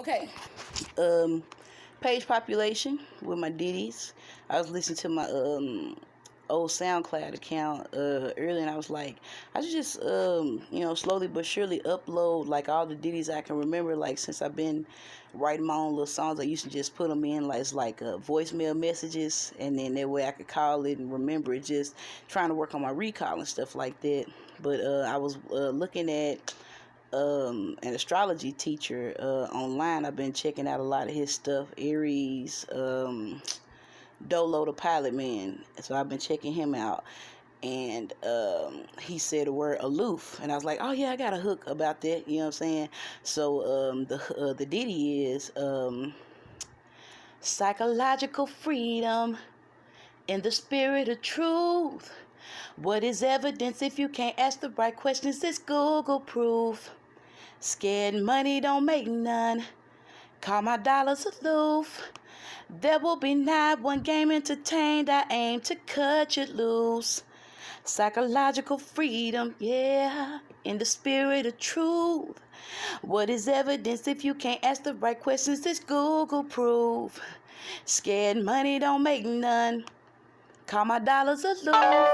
Okay. Um, Page population with my ditties. I was listening to my old SoundCloud account earlier, and I was like, I should just slowly but surely upload like all the ditties I can remember. Like since I've been writing my own little songs, I used to just put them in like it's like voicemail messages, and then that way I could call it and remember it. Just trying to work on my recall and stuff like that. But I was looking at an astrology teacher online. I've been checking out a lot of his stuff. Aries, Dolo the Pilot Man. So I've been checking him out. And he said the word aloof. And I was like, oh yeah, I got a hook about that. You know what I'm saying? So the ditty is psychological freedom in the spirit of truth. What is evidence if you can't ask the right questions? It's Google proof. Scared money don't make none. Call my dollars aloof. There will be not one game entertained. I aim to cut you loose. Psychological freedom, yeah, in the spirit of truth. What is evidence if you can't ask the right questions? It's Google proof. Scared money don't make none. Call my dollars aloof.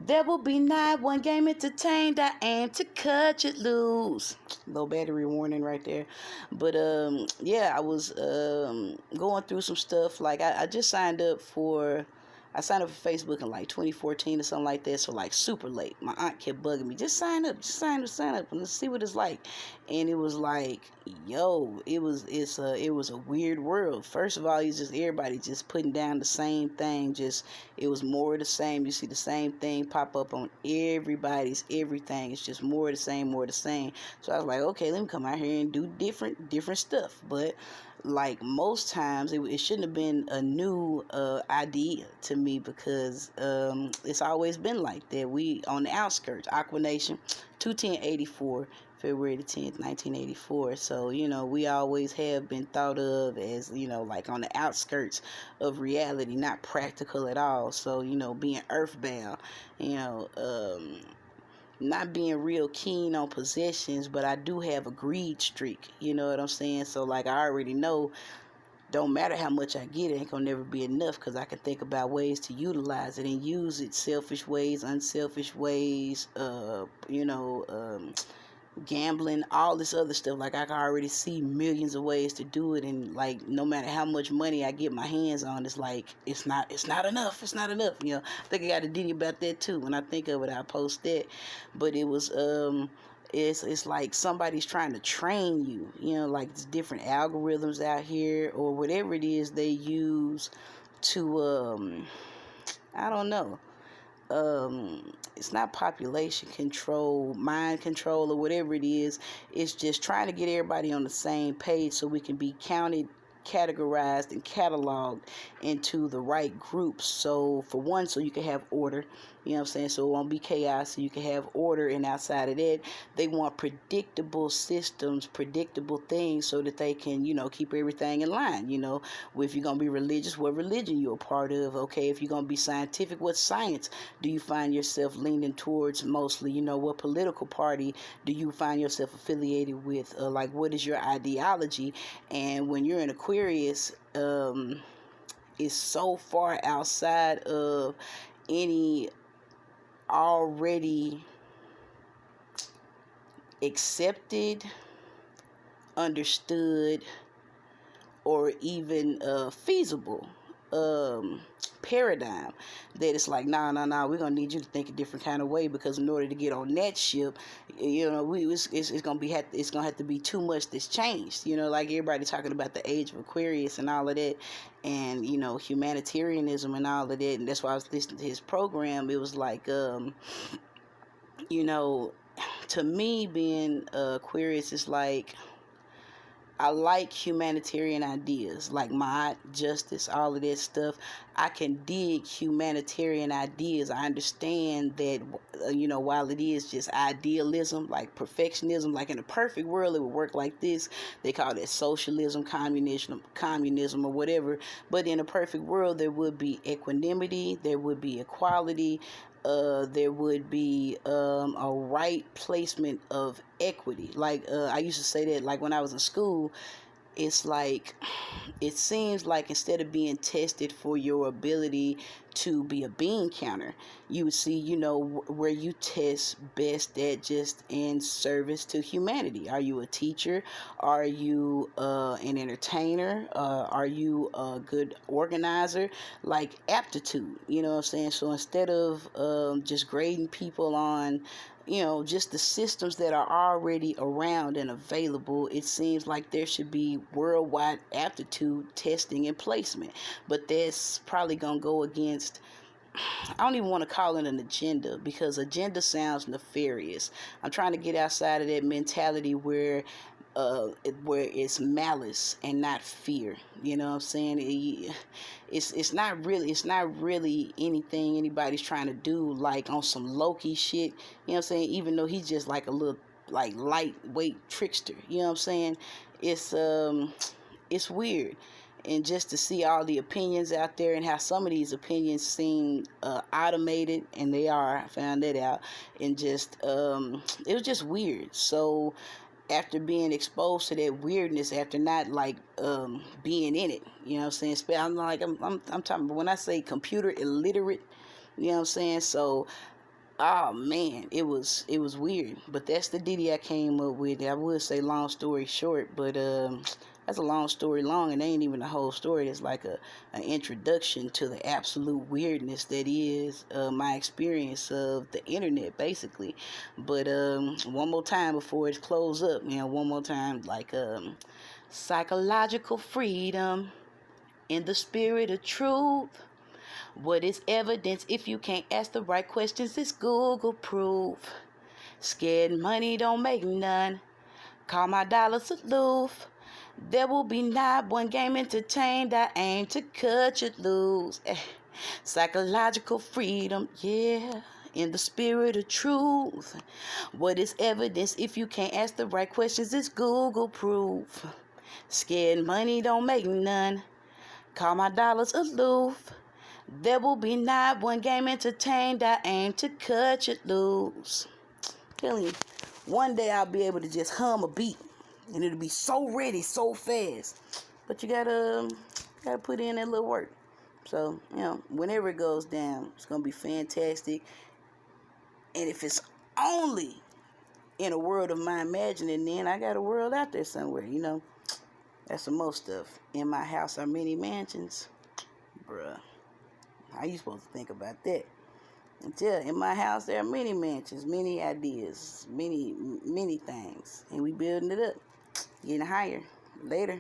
There will be not one game entertained. I aim to cut you loose. Low battery warning right there. But yeah, I was going through some stuff. Like I just I signed up for Facebook in like 2014 or something like that. So like super late. My aunt kept bugging me. Just sign up, and let's see what it's like. And it was like, yo, it was a weird world. First of all, it's just everybody just putting down the same thing. It was more of the same. You see the same thing pop up on everybody's everything. It's just more of the same, more of the same. So I was like, okay, let me come out here and do different stuff. But like most times, it shouldn't have been a new idea to me because it's always been like that. We on the outskirts, Aqua Nation, 21084. February the 10th, 1984. So, we always have been thought of as, like on the outskirts of reality, not practical at all. So, being earthbound, not being real keen on possessions, but I do have a greed streak. You know what I'm saying? So, like, I already know don't matter how much I get, it ain't gonna never be enough because I can think about ways to utilize it and use it, selfish ways, unselfish ways, gambling, all this other stuff. Like I can already see millions of ways to do it, and like no matter how much money I get my hands on, it's like it's not enough. I think I got a ditty about that too. When I think of it, I post that. But it was it's like somebody's trying to train you, like there's different algorithms out here or whatever it is they use to I don't know, it's not population control, mind control, or whatever it is. It's just trying to get everybody on the same page so we can be counted, categorized, and cataloged into the right groups. So for one, so you can have order, so it won't be chaos, so you can have order. And outside of that, they want predictable systems, predictable things, so that they can keep everything in line. If you're gonna be religious, what religion you're a part of. Okay, if you're gonna be scientific, what science do you find yourself leaning towards mostly? What political party do you find yourself affiliated with? Like, what is your ideology? And when you're in Aquarius, is so far outside of any already accepted, understood, or even feasible paradigm, that it's like, nah, we're gonna need you to think a different kind of way, because in order to get on that ship, it's gonna have to be too much that's changed. Like everybody talking about the age of Aquarius and all of that, and humanitarianism and all of that. And that's why I was listening to his program. It was like to me, being Aquarius is like, I like humanitarian ideas, like mod, justice, all of that stuff. I can dig humanitarian ideas. I understand that, while it is just idealism, like perfectionism, like in a perfect world, it would work like this. They call it socialism, communism, or whatever. But in a perfect world, there would be equanimity, there would be equality, there would be a right placement of equity. Like I used to say that, like when I was in school, it's like, it seems like instead of being tested for your ability to be a bean counter, you would see, where you test best at just in service to humanity. Are you a teacher? Are you an entertainer? Are you a good organizer? Like aptitude, you know what I'm saying? So instead of just grading people on just the systems that are already around and available, it seems like there should be worldwide aptitude testing and placement. But that's probably going to go against, I don't even want to call it an agenda, because agenda sounds nefarious. I'm trying to get outside of that mentality where it's malice and not fear. You know what I'm saying? It's not really anything anybody's trying to do like on some low-key shit. You know what I'm saying? Even though he's just like a little like lightweight trickster. You know what I'm saying? It's weird. And just to see all the opinions out there and how some of these opinions seem automated, and they are, I found that out, and just it was just weird. So after being exposed to that weirdness, after not like being in it, you know what I'm saying? I'm talking, when I say computer illiterate, you know what I'm saying? So oh man, it was weird. But that's the ditty I came up with. I would say long story short, but that's a long story long, and they ain't even the whole story. It's like an introduction to the absolute weirdness that is my experience of the internet, basically. But one more time before it's closed up, one more time, like psychological freedom in the spirit of truth. What is evidence if you can't ask the right questions? It's Google proof. Scared money don't make none. Call my dollars aloof. There will be not one game entertained. I aim to cut you loose. Psychological freedom, yeah, in the spirit of truth. What is evidence if you can't ask the right questions? It's Google proof. Scared money don't make none. Call my dollars aloof. There will be not one game entertained. I aim to cut you loose. Telling you, one day I'll be able to just hum a beat, and it'll be so ready, so fast. But you gotta put in that little work. So whenever it goes down, it's gonna be fantastic. And if it's only in a world of my imagining, then I got a world out there somewhere. That's the most stuff. In my house are many mansions, bruh. How you supposed to think about that? Until in my house there are many mansions, many ideas, many things, and we building it up, getting higher. Later.